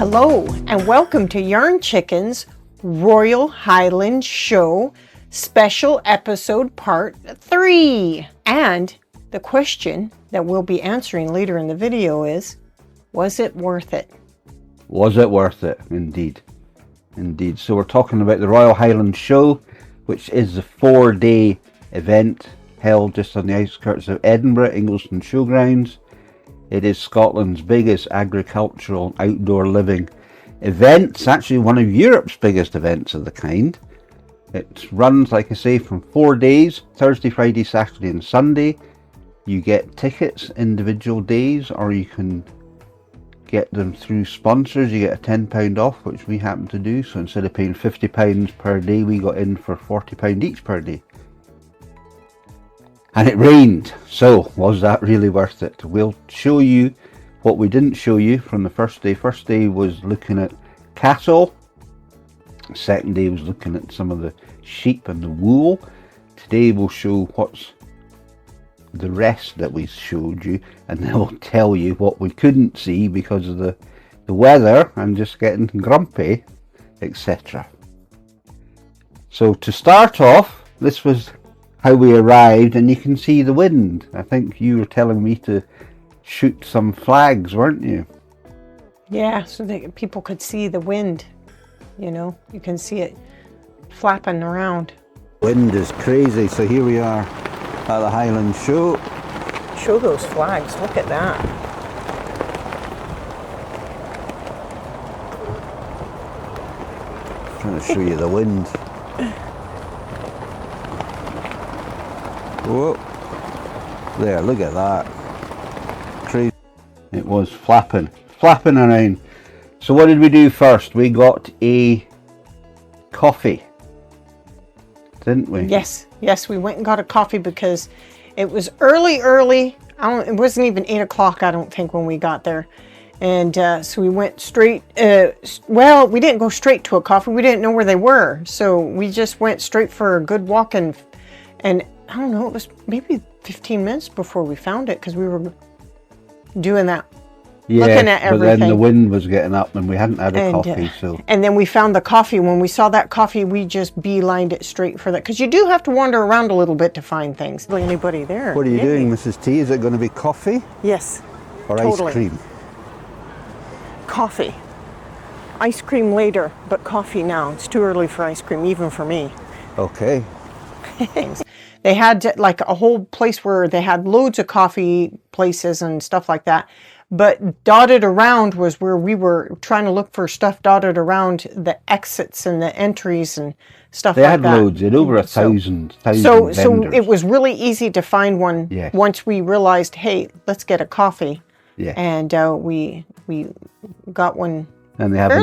Hello and welcome to Yarn Chicken's Royal Highland Show special episode part 3. And the question that we'll be answering later in the video is, was it worth it? Was it worth it? Indeed. Indeed. So we're talking about the Royal Highland Show, which is the 4-day event held just on the outskirts of Edinburgh, Ingliston Showgrounds. It is Scotland's biggest agricultural outdoor living event. It's actually one of Europe's biggest events of the kind. It runs, like I say, from 4 days, Thursday, Friday, Saturday and Sunday. You get tickets individual days, or you can get them through sponsors. You get a £10 off, which we happen to do. So instead of paying £50 per day, we got in for £40 each per day. And it rained, so was that really worth it? We'll show you what we didn't show you from the first day. First day was looking at cattle. Second day was looking at some of the sheep and the wool. Today we'll show what's the rest that we showed you, and then we'll tell you what we couldn't see because of the weather and just getting grumpy, etc. So to start off, this was how we arrived, and you can see the wind. I think you were telling me to shoot some flags, weren't you? Yeah, so that people could see the wind. You know, you can see it flapping around. Wind is crazy, so here we are at the Highland Show. Show those flags, look at that. Trying to show you the wind. Whoa, there, look at that. Crazy. It was flapping around. So what did we do first? We got a coffee, didn't we? Yes, we went and got a coffee because it was early. It wasn't even 8 o'clock, I don't think, when we got there. And so we went straight, well, we didn't go straight to a coffee. We didn't know where they were. So we just went straight for a good walk, and I don't know, it was maybe 15 minutes before we found it because we were doing that, looking at everything. But then the wind was getting up and we hadn't had a coffee. And then we found the coffee. When we saw that coffee, we just beelined it straight for that, because you do have to wander around a little bit to find things. Anybody there? What are you doing, Mrs. T? Is it going to be coffee? Yes. Or totally. Ice cream? Coffee. Ice cream later, but coffee now. It's too early for ice cream, even for me. Okay. They had like a whole place where they had loads of coffee places and stuff like that. But dotted around was where we were trying to look for stuff, dotted around the exits and the entries and stuff like that. They had loads. They had over 1,000 So vendors. it was really easy to find one. Yes. Once we realized, hey, let's get a coffee. Yeah. And we got one. And they have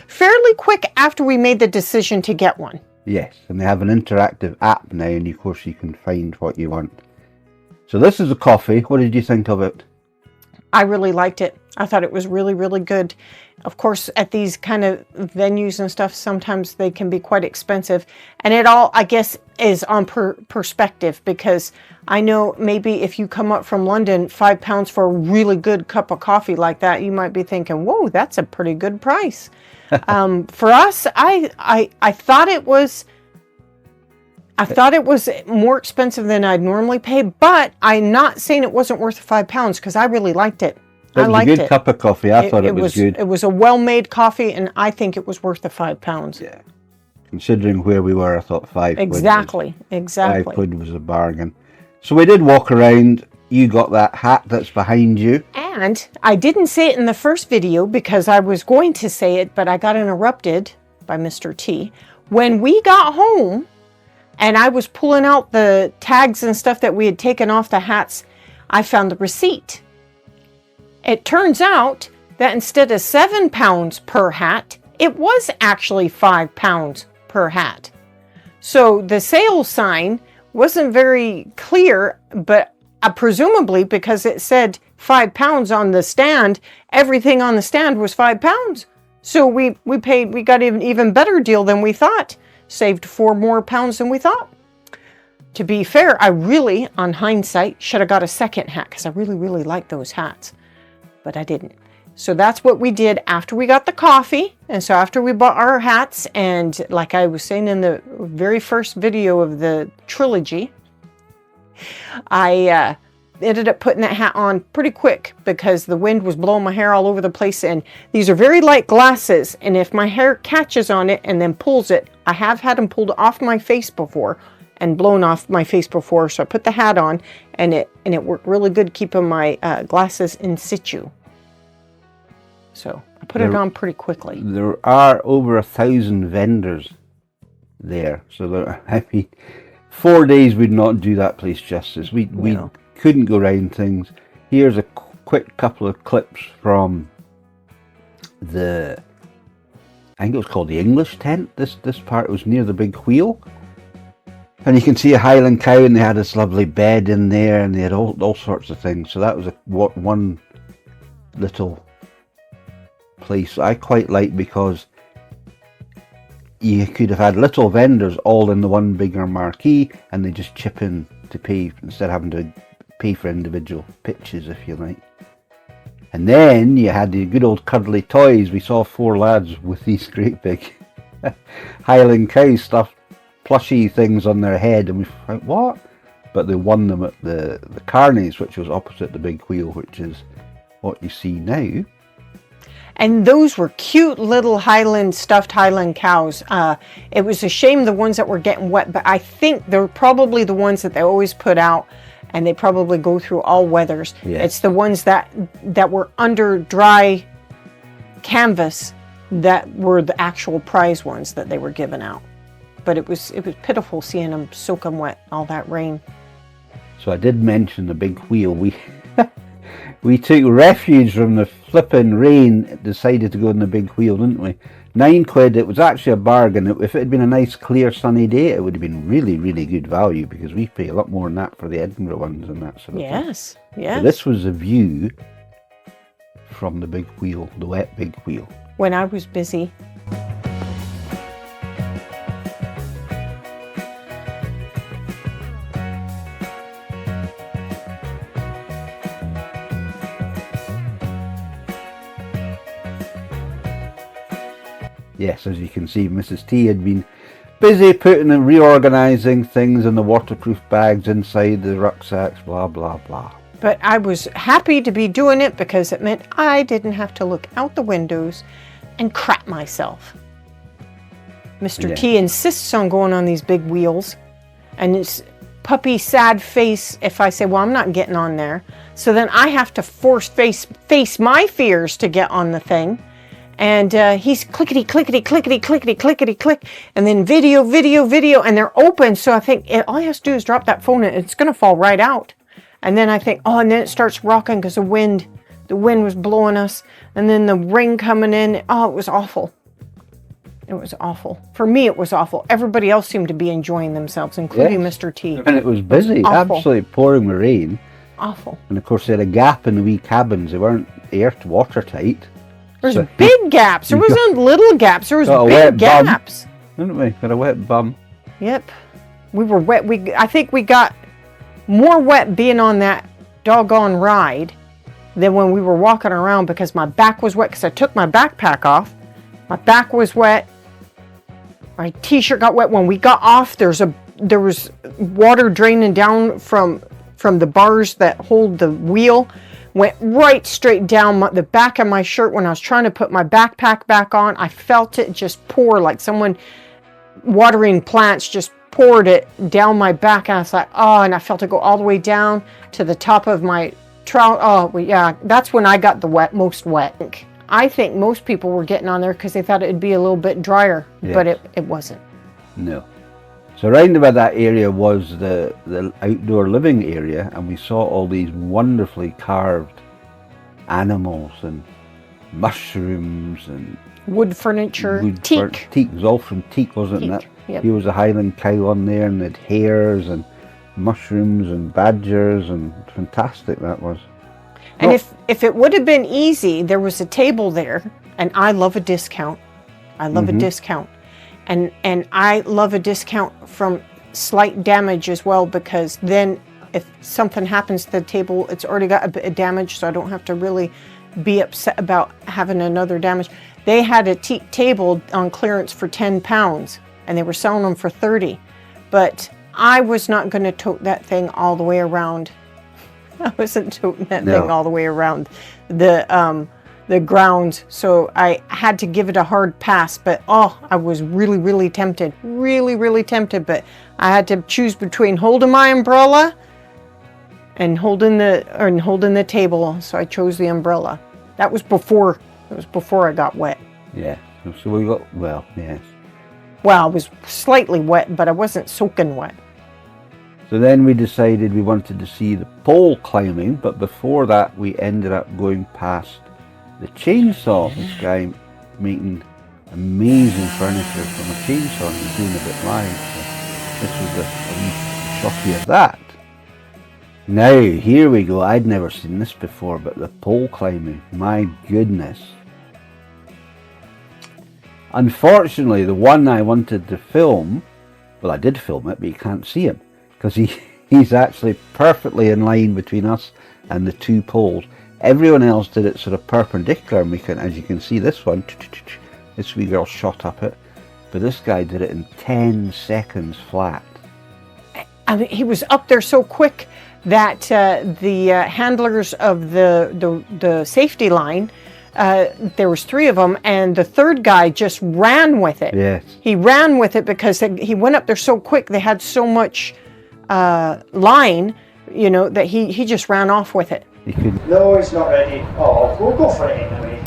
fairly quick after we made the decision to get one. Yes, and they have an interactive app now, and of course you can find what you want. So this is a coffee. What did you think of it? I really liked it. I thought it was really, really good. Of course, at these kind of venues and stuff, sometimes they can be quite expensive. And it all, I guess, is on perspective, because I know maybe if you come up from London, £5 for a really good cup of coffee like that, you might be thinking, whoa, that's a pretty good price. For us, I thought it was more expensive than I'd normally pay, but I'm not saying it wasn't worth £5 because I really liked it. It was a good cup of coffee. I thought it was good. It was a well-made coffee, and I think it was worth the £5. Yeah. Considering where we were, I thought £5. Exactly. £5 was a bargain. So we did walk around. You got that hat that's behind you. And I didn't say it in the first video because I was going to say it, but I got interrupted by Mr. T. When we got home and I was pulling out the tags and stuff that we had taken off the hats, I found the receipt. It turns out that instead of £7 per hat, it was actually £5 per hat. So the sales sign wasn't very clear, but presumably because it said £5 on the stand, everything on the stand was £5. So we got an even better deal than we thought. Saved £4 more than we thought. To be fair, I really, on hindsight, should have got a second hat because I really, really like those hats. But I didn't. So that's what we did after we got the coffee. And so after we bought our hats, and like I was saying in the very first video of the trilogy, I ended up putting that hat on pretty quick because the wind was blowing my hair all over the place. And these are very light glasses. And if my hair catches on it and then pulls it, I have had them pulled off my face before and blown off my face before. So I put the hat on, and it worked really good keeping my glasses in situ. So I put it on pretty quickly. There are over 1,000 vendors there. So I mean, 4 days would not do that place justice. We couldn't go around things. Here's a quick couple of clips from I think it was called the English tent. This part was near the big wheel. And you can see a Highland cow, and they had this lovely bed in there, and they had all sorts of things. So that was one little place I quite like, because you could have had little vendors all in the one bigger marquee, and they just chip in to pay instead of having to pay for individual pitches, if you like. And then you had the good old cuddly toys. We saw 4 lads with these great big Highland cow stuffed plushy things on their head, and we thought, what? But they won them at the Carneys, which was opposite the big wheel, which is what you see now. And those were cute little stuffed Highland cows. It was a shame the ones that were getting wet, but I think they're probably the ones that they always put out, and they probably go through all weathers. Yeah. It's the ones that were under dry canvas that were the actual prize ones that they were giving out. But it was pitiful seeing them soaking wet, all that rain. So I did mention the big wheel. We took refuge from the flipping rain, decided to go in the big wheel, didn't we? £9, it was actually a bargain. If it had been a nice, clear, sunny day, it would have been really, really good value, because we pay a lot more than that for the Edinburgh ones and that sort of thing. Yes. So this was a view from the big wheel, the wet big wheel. When I was busy. Yes, as you can see, Mrs. T had been busy putting and reorganising things in the waterproof bags inside the rucksacks, blah, blah, blah. But I was happy to be doing it because it meant I didn't have to look out the windows and crap myself. Mr. T insists on going on these big wheels, and his puppy sad face if I say, well, I'm not getting on there. So then I have to face my fears to get on the thing. And he's clickety, clickety, clickety, clickety, clickety, click. And then video, and they're open. So I think all he has to do is drop that phone and it's going to fall right out. And then I think, and then it starts rocking because the wind was blowing us. And then the rain coming in. Oh, it was awful. It was awful. For me, it was awful. Everybody else seemed to be enjoying themselves, including Mr. T. And it was busy, absolutely pouring with rain. Awful. And of course, they had a gap in the wee cabins. They weren't watertight. There's big gaps. There wasn't little gaps. There was big gaps. Didn't we? Got a wet bum. Yep. We were wet. I think we got more wet being on that doggone ride than when we were walking around, because my back was wet because I took my backpack off. My back was wet. My t-shirt got wet. When we got off, there was water draining down from the bars that hold the wheel. Went right straight down the back of my shirt. When I was trying to put my backpack back on, I felt it just pour, like someone watering plants just poured it down my back. And I was like, and I felt it go all the way down to the top of my trout. That's when I got the most wet. I think most people were getting on there because they thought it'd be a little bit drier, but it wasn't. No. So round about that area was the outdoor living area, and we saw all these wonderfully carved animals and mushrooms and wood furniture. Teak. Teak. It was all from teak, wasn't it? Yep. Here was a Highland cow on there, and it had hares and mushrooms and badgers, and fantastic that was. And if it would have been easy, there was a table there, and I love a discount. I love a discount. And I love a discount from slight damage as well, because then if something happens to the table, it's already got a bit of damage, so I don't have to really be upset about having another damage. They had a table on clearance for £10 and they were selling them for 30. But I was not going to tote that thing all the way around. I wasn't toting that thing all the way around the grounds, so I had to give it a hard pass. But I was really tempted, really tempted. But I had to choose between holding my umbrella and holding the table. So I chose the umbrella. That was before. It was before I got wet. Yeah. So we got yes. Well, I was slightly wet, but I wasn't soaking wet. So then we decided we wanted to see the pole climbing, but before that we ended up going past the chainsaw. This guy making amazing furniture from a chainsaw and he's doing a bit live. So this was a wee shotty of that. Now, here we go. I'd never seen this before, but the pole climbing, my goodness. Unfortunately, the one I wanted to film, well, I did film it, but you can't see him because he's actually perfectly in line between us and the two poles. Everyone else did it sort of perpendicular, and we can, as you can see, this one, this wee girl shot up it, but this guy did it in 10 seconds flat. I mean, he was up there so quick that the handlers of the safety line, there was 3 of them, and the third guy just ran with it. Yes. He ran with it because he went up there so quick. They had so much line, that he just ran off with it. No, it's not ready. Oh, we'll go for it anyway.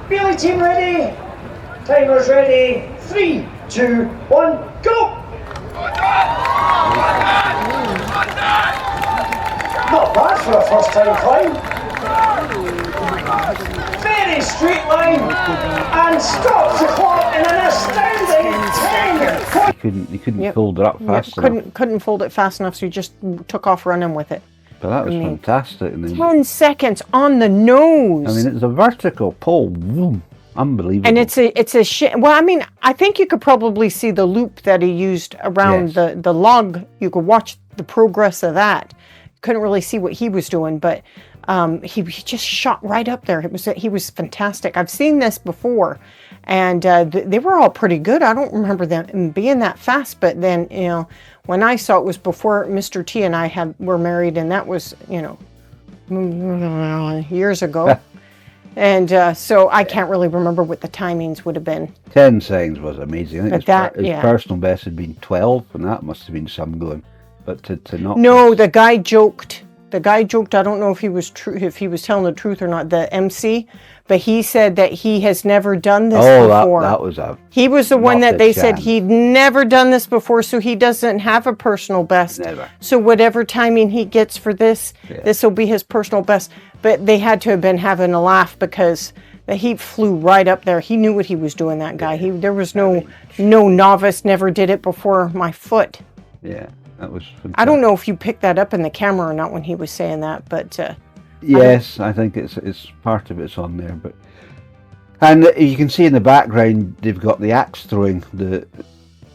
Billy team ready. Timer's ready. 3, 2, 1, go! Not bad for a first time climb. Very straight line and stops the clock in an astounding 10. He couldn't fold it up fast enough. Couldn't fold it fast enough, so he just took off running with it. But that was fantastic. 10 seconds on the nose. I mean, it's a vertical pole. Boom. Unbelievable. And it's a well, I mean, I think you could probably see the loop that he used around the log. You could watch the progress of that. Couldn't really see what he was doing, but he just shot right up there. He was fantastic. I've seen this before, and they were all pretty good. I don't remember them being that fast, but then when I saw it was before Mr. T and I were married, and that was years ago. And so I can't really remember what the timings would have been. 10 seconds was amazing. I think his personal best had been 12, and that must have been some going. But to not... No, the guy joked. I don't know if he was telling the truth or not, the MC, but he said that he has never done this before. That was he was the one that they said he'd never done this before, so he doesn't have a personal best. Never. So whatever timing he gets for this, this will be his personal best. But they had to have been having a laugh because he flew right up there. He knew what he was doing, that guy. There was no novice, never did it before my foot. Yeah. That was fantastic. I don't know if you picked that up in the camera or not when he was saying that, but yes, I think it's part of it's on there. And you can see in the background they've got the axe throwing, the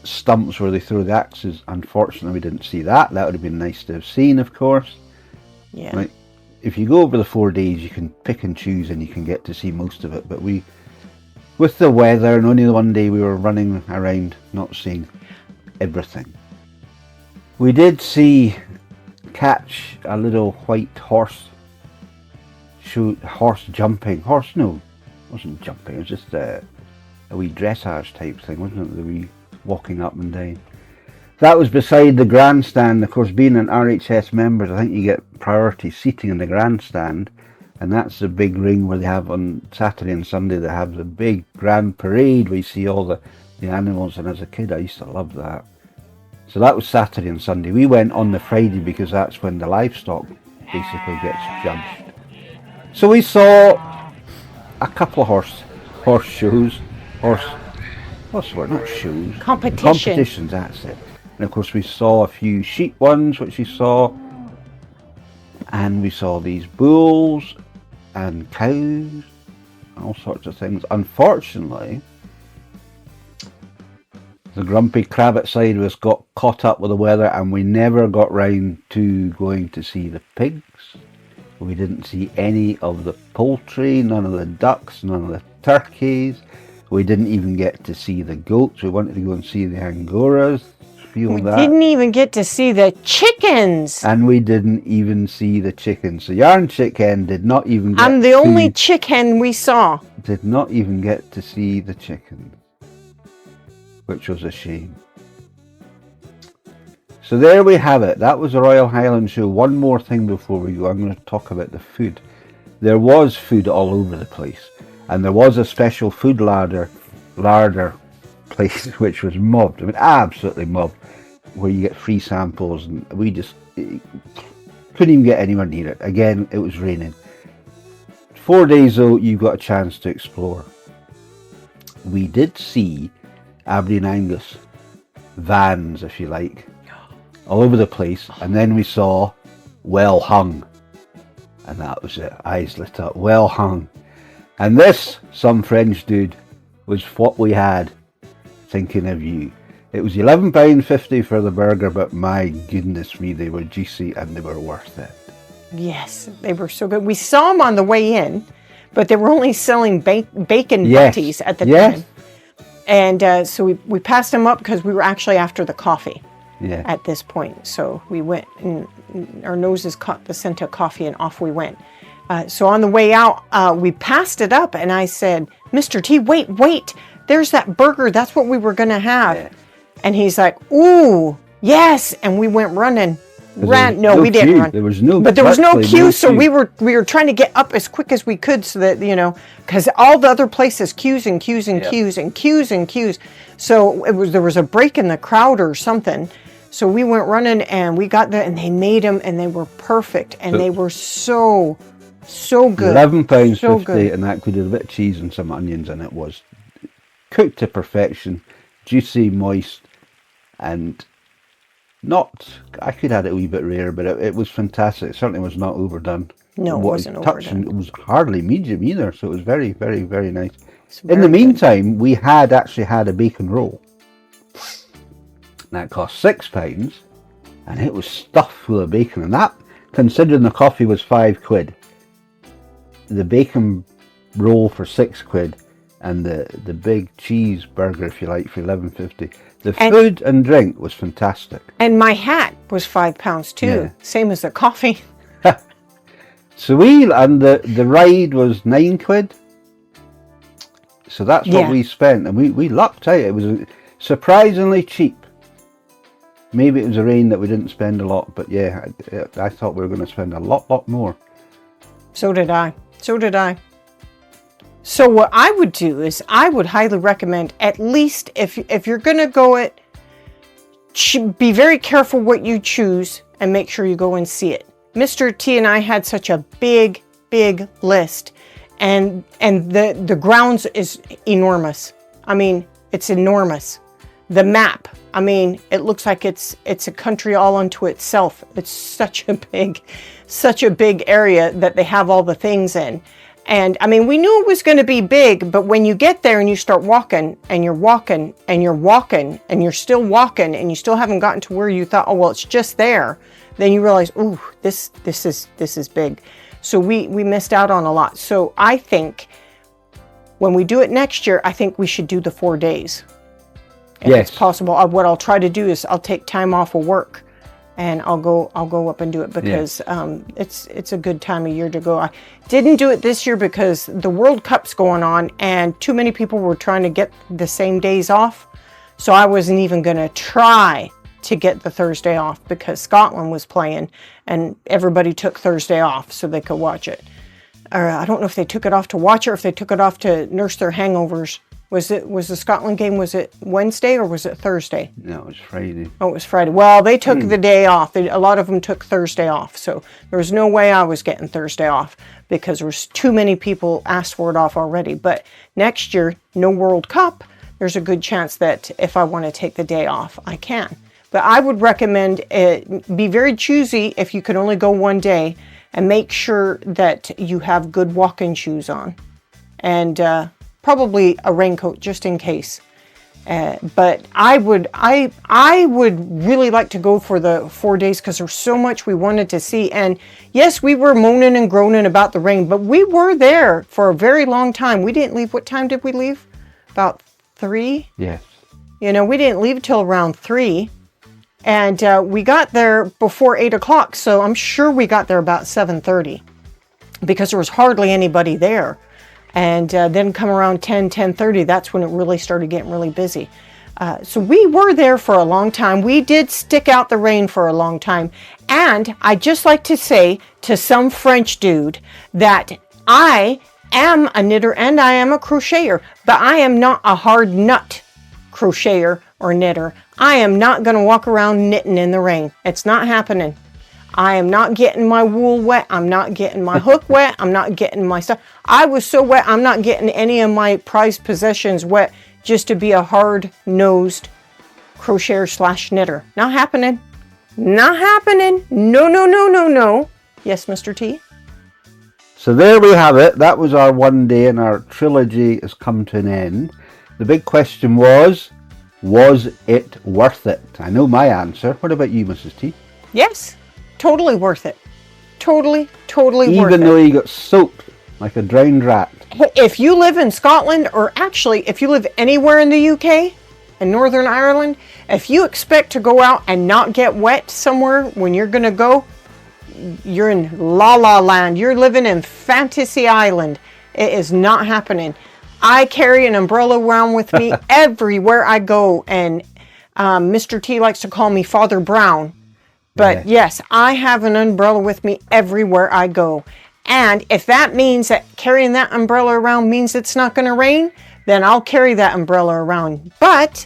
stumps where they throw the axes. Unfortunately, we didn't see that. That would have been nice to have seen, of course. Yeah. Like, if you go over the 4 days, you can pick and choose, and you can get to see most of it. But with the weather and only the one day, we were running around, not seeing everything. We did catch a little white horse jumping. No, it wasn't jumping. It was just a wee dressage type thing, wasn't it? The wee walking up and down. That was beside the grandstand. Of course, being an RHS members, I think you get priority seating in the grandstand, and that's the big ring where they have on Saturday and Sunday. They have the big grand parade where you see all the animals. And as a kid, I used to love that. So that was Saturday and Sunday. We went on the Friday because that's when the livestock basically gets judged. So we saw a couple of horse shows. What's the word? Not shows. Competitions, that's it. And of course we saw a few sheep ones, which we saw. And we saw these bulls and cows and all sorts of things. Unfortunately, the grumpy crabbit side of us got caught up with the weather, and we never got round to going to see the pigs. We didn't see any of the poultry, none of the ducks, none of the turkeys. We didn't even get to see the goats. We wanted to go and see the angoras. Feel We that. didn't even get to see the chickens. And we didn't even see the chickens. So Yarn ChickHen did not even get I'm the only ChickHen we saw. Did not even get to see the chickens, which was a shame. So there we have it. That was the Royal Highland Show. One more thing before we go. I'm going to talk about the food. There was food all over the place. And there was a special food larder place which was mobbed. I mean, absolutely mobbed. Where you get free samples. And we just couldn't even get anywhere near it. Again, it was raining. 4 days though, you got a chance to explore. We did see Aberdeen Angus vans, if you like, all over the place, and then we saw Well Hung, and that was it. Eyes lit up. Well Hung, and this, some French dude, was what we had. Thinking of you. It was £11.50 for the burger, but my goodness me, they were juicy and they were worth it. Yes, they were so good. We saw them on the way in, but they were only selling bacon Yes. butties at the Yes. time. And so we passed them up because we were actually after the coffee Yeah. at this point. So we went and our noses caught the scent of coffee and off we went. So on the way out, we passed it up and I said, Mr. T, wait, there's that burger. That's what we were going to have. Yeah. And he's like, ooh, yes. And we went running. No, we didn't queue. run. There was no, But there was no virtually queue, so we were trying to get up as quick as we could, so that because all the other places queues and queues and Yeah. queues and queues and queues. So there was a break in the crowd or something. So we went running and we got there and they made them and they were perfect and they were so good. £11.50, So good. and that included a bit of cheese and some onions, and it was cooked to perfection, juicy, moist, and I could have had it a wee bit rare, but it was fantastic. It certainly was not overdone. No, it wasn't overdone. It was hardly medium either, so it was very, very, very nice. It's In very the good. meantime, we had actually had a bacon roll. That cost £6, and it was stuffed full of bacon. And that, considering the coffee was £5, the bacon roll for £6, and the big cheese burger, if you like, for £11.50. The food and drink was fantastic. And my hat was £5 too, Yeah. same as the coffee. So the ride was £9. So that's what we spent, and we lucked out. It was surprisingly cheap. Maybe it was the rain that we didn't spend a lot, but yeah, I thought we were going to spend a lot more. So did I. So what I would do is I would highly recommend, at least if you're going to go it, be very careful what you choose and make sure you go and see it. Mr. T and I had such a big list, and the grounds is enormous. I mean, it's enormous. The map, I mean, it looks like it's a country all unto itself. It's such a big area that they have all the things in. And I mean, we knew it was going to be big, but when you get there and you start walking and you're walking and you're walking and you're still walking and you still haven't gotten to where you thought, oh, well, it's just there. Then you realize, ooh, this is big. So we missed out on a lot. So I think when we do it next year, I think we should do the 4 days. If it's possible. What I'll try to do is I'll take time off of work and I'll go up and do it because it's a good time of year to go. I didn't do it this year because the World Cup's going on and too many people were trying to get the same days off. So I wasn't even going to try to get the Thursday off because Scotland was playing and everybody took Thursday off so they could watch it. Or I don't know if they took it off to watch it or if they took it off to nurse their hangovers. Was the Scotland game, was it Wednesday or was it Thursday? No, it was Friday. Oh, it was Friday. Well, they took the day off. A lot of them took Thursday off. So there was no way I was getting Thursday off because there was too many people asked for it off already. But next year, no World Cup, there's a good chance that if I want to take the day off, I can. But I would recommend be very choosy if you can only go one day and make sure that you have good walking shoes on. And probably a raincoat just in case. But I would really like to go for the 4 days because there's so much we wanted to see. And yes, we were moaning and groaning about the rain, but we were there for a very long time. We didn't leave. What time did we leave? About 3? Yes. You know, we didn't leave till around 3. And we got there before 8 o'clock. So I'm sure we got there about 7:30 because there was hardly anybody there. And then come around 10:30, that's when it really started getting really busy. So we were there for a long time. We did stick out the rain for a long time. And I'd just like to say to some French dude that I am a knitter and I am a crocheter, but I am not a hard nut crocheter or knitter. I am not going to walk around knitting in the rain. It's not happening. I am not getting my wool wet. I'm not getting my hook wet. I'm not getting my stuff. I was so wet, I'm not getting any of my prized possessions wet just to be a hard-nosed crocheter / knitter. Not happening. Not happening. No, no, no, no, no. Yes, Mr. T? So there we have it. That was our 1 day and our trilogy has come to an end. The big question was it worth it? I know my answer. What about you, Mrs. T? Yes. Totally worth it. Totally worth it. Even though you got soaked like a drowned rat. If you live in Scotland, or actually if you live anywhere in the UK, in Northern Ireland, if you expect to go out and not get wet somewhere when you're going to go, you're in La La Land. You're living in Fantasy Island. It is not happening. I carry an umbrella around with me everywhere I go, and Mr. T likes to call me Father Brown. But yes, I have an umbrella with me everywhere I go. And if that means that carrying that umbrella around means it's not going to rain, then I'll carry that umbrella around. But,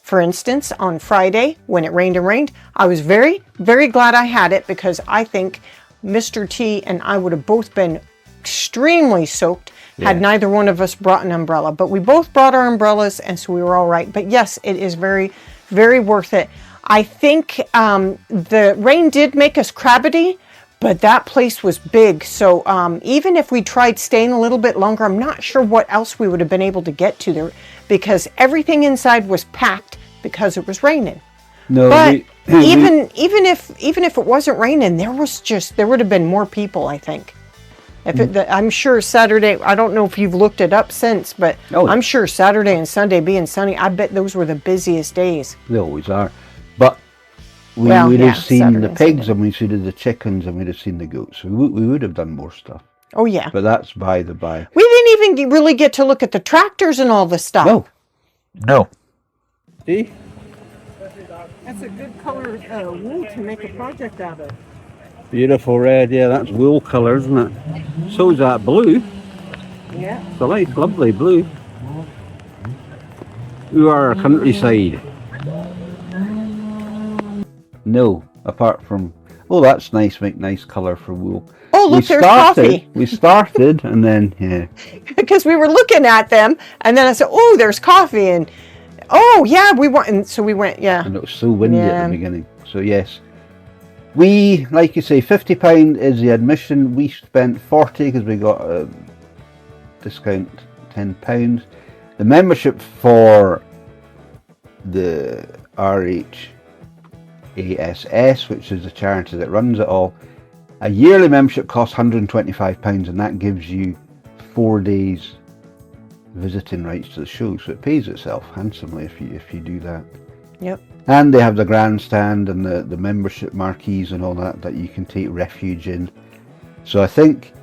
for instance, on Friday, when it rained and rained, I was very, very glad I had it because I think Mr. T and I would have both been extremely soaked had neither one of us brought an umbrella. But we both brought our umbrellas, and so we were all right. But yes, it is very, very worth it. I think the rain did make us crabbity, but that place was big. So even if we tried staying a little bit longer, I'm not sure what else we would have been able to get to there because everything inside was packed because it was raining. No, but even if it wasn't raining, there would have been more people, I think. I'm sure Saturday, I don't know if you've looked it up since, but I'm sure Saturday and Sunday being sunny, I bet those were the busiest days. They always are. But we would have seen Saturday the pigs and we'd seen the chickens and we'd have seen the goats. We would have done more stuff. Oh, yeah. But that's by the by. We didn't even really get to look at the tractors and all the stuff. No. See? That's a good color wool to make a project out of. Beautiful red, yeah, that's wool colour, isn't it? So is that blue. Yeah. It's a nice, lovely blue. We are countryside. No, apart from, that's nice, make nice colour for wool. Oh, look, there's coffee. We started and then, yeah. Because we were looking at them and then I said, oh, there's coffee. And, oh, yeah, we went. And so we went, yeah. And it was so windy at the beginning. So, yes. We, like you say, £50 is the admission. We spent 40 because we got a discount, £10. The membership for the RHASS, which is the charity that runs it all, a yearly membership costs £125, and that gives you 4 days visiting rights to the show. So it pays itself handsomely if you do that. Yep. And they have the grandstand and the membership marquees and all that you can take refuge in. So I think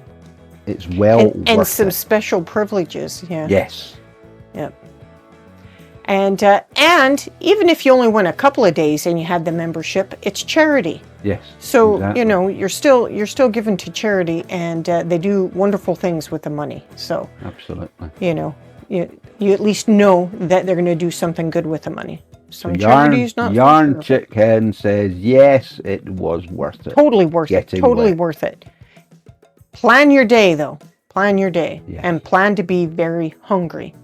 it's well worth and some it. special privileges, yeah. Yes. Yep. And even if you only went a couple of days and you had the membership, it's charity. Yes. So exactly. you know you're still given to charity, and they do wonderful things with the money. So absolutely. You know, you at least know that they're going to do something good with the money. Some so charities not. Yarn ChickHen says yes, it was worth it. Totally worth it. Totally worth it. Plan your day though. Plan your day, and plan to be very hungry,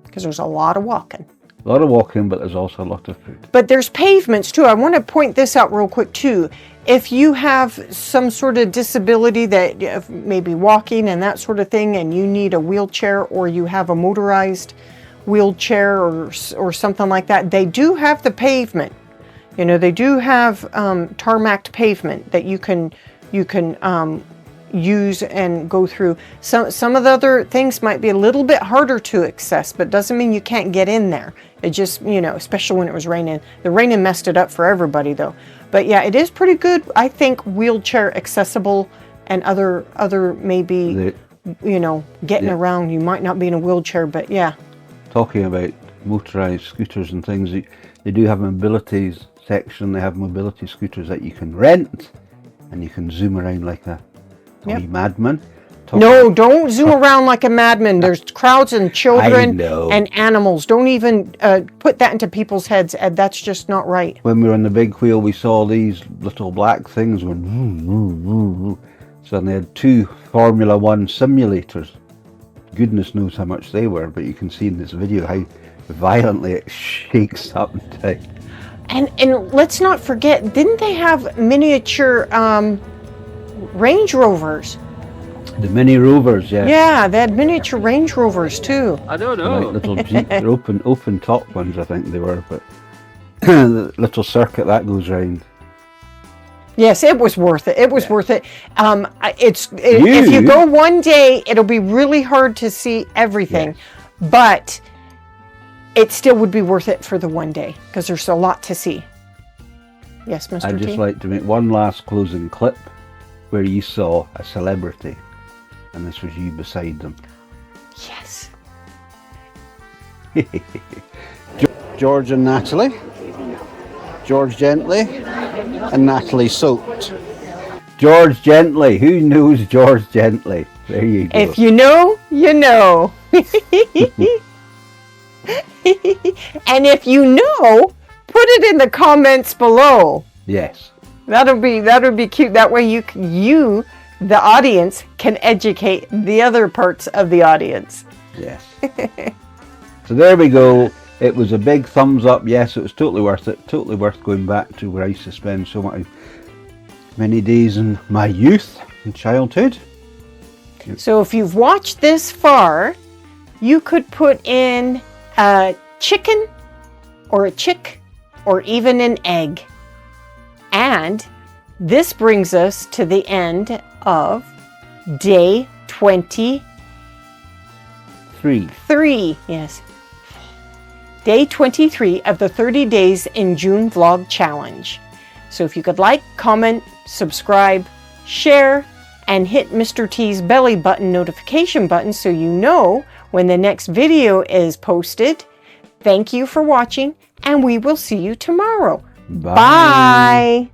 because there's a lot of walking. A lot of walking, but there's also a lot of food. But there's pavements too. I want to point this out real quick too. If you have some sort of disability that maybe walking and that sort of thing, and you need a wheelchair or you have a motorized wheelchair or something like that, they do have the pavement. You know, they do have tarmacked pavement that you can use and go through. Some of the other things might be a little bit harder to access, but doesn't mean you can't get in there. It just, you know, especially when it was raining. The raining messed it up for everybody though. But yeah, it is pretty good, I think, wheelchair accessible, and other maybe, you know, getting around. You might not be in a wheelchair, but yeah. Talking about motorized scooters and things, they do have a mobility section. They have mobility scooters that you can rent, and you can zoom around like a wee madman. No, don't zoom around like a madman. There's crowds and children and animals. Don't even put that into people's heads, Ed. That's just not right. When we were on the big wheel, we saw these little black things going vroom, vroom, vroom, vroom. So they had 2 Formula 1 simulators. Goodness knows how much they were, but you can see in this video how violently it shakes up and down. And let's not forget, didn't they have miniature Range Rovers? The Mini Rovers, yeah. Yeah, they had miniature Range Rovers too. I don't know. Like little Jeep, they're open top ones, I think they were, but the little circuit that goes round. Yes, it was worth it. It was worth it. If you go one day, it'll be really hard to see everything, but it still would be worth it for the one day because there's a lot to see. Yes, Mr. I'd T? just like to make one last closing clip where you saw a celebrity, and this was you beside them. Yes. George and Natalie. George Gently and Natalie Soaked. George Gently. Who knows George Gently? There you go. If you know, you know. And if you know, put it in the comments below. Yes. That'll be cute. That way you, the audience, can educate the other parts of the audience. Yes. So there we go. It was a big thumbs up. Yes, it was totally worth it. Totally worth going back to where I used to spend so many days in my youth and childhood. So if you've watched this far, you could put in a chicken or a chick or even an egg. And this brings us to the end of day 23. Yes. Day 23 of the 30 Days in June Vlog Challenge. So if you could like, comment, subscribe, share, and hit Mr. T's belly button notification button so you know when the next video is posted. Thank you for watching, and we will see you tomorrow. Bye.